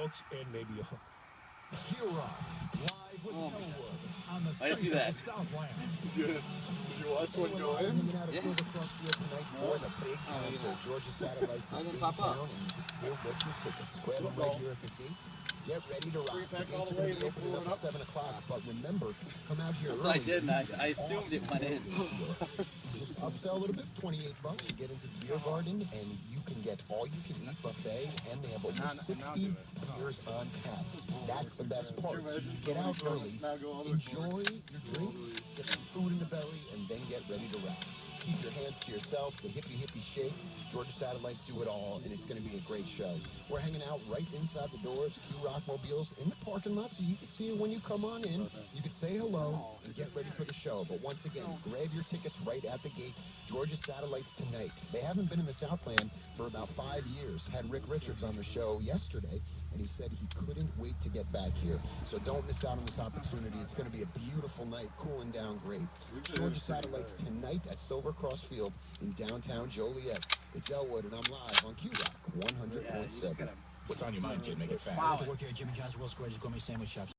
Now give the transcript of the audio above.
folks, and maybe a Q Rock, live with Elwood on the Why did you do streets that? of Southland. Did you watch one go in? Yeah. Tonight for the big concert. Georgia Satellites is in town, and you can still get your tickets. Grab them right here at the gate. Get ready to rock. The gates are going to be opening up at 7 o'clock, but remember, come out here That's early. what I did, and I assumed it went in. Just upsell a little bit, $28. You get into the beer garden, and you can get all-you-can-eat buffet, and they have over 60 beers on tap. That's the best part. So you get out early, enjoy your drinks, get some food in the belly, and then get ready to rock. Keep your hands to yourself, the hippie shake. Georgia Satellites do it all, and it's going to be a great show. We're hanging out right inside the doors, Q-Rock mobiles in the parking lot, so you can see it when you come on in. You can say hello and get ready for the show. But once again, grab your tickets right at the gate. Georgia Satellites tonight. They haven't been in the Southland for about 5 years. Had Rick Richards on the show yesterday, and he said he couldn't wait to get back here. So don't miss out on this opportunity. It's going to be a beautiful night, cooling down great. Georgia Satellites tonight at Silver Cross Field in downtown Joliet. It's Elwood, and I'm live on Q-Rock 100.7. What's on your mind, kid? Make it fast. I work here at Jimmy John's, world's greatest gourmet sandwich shop.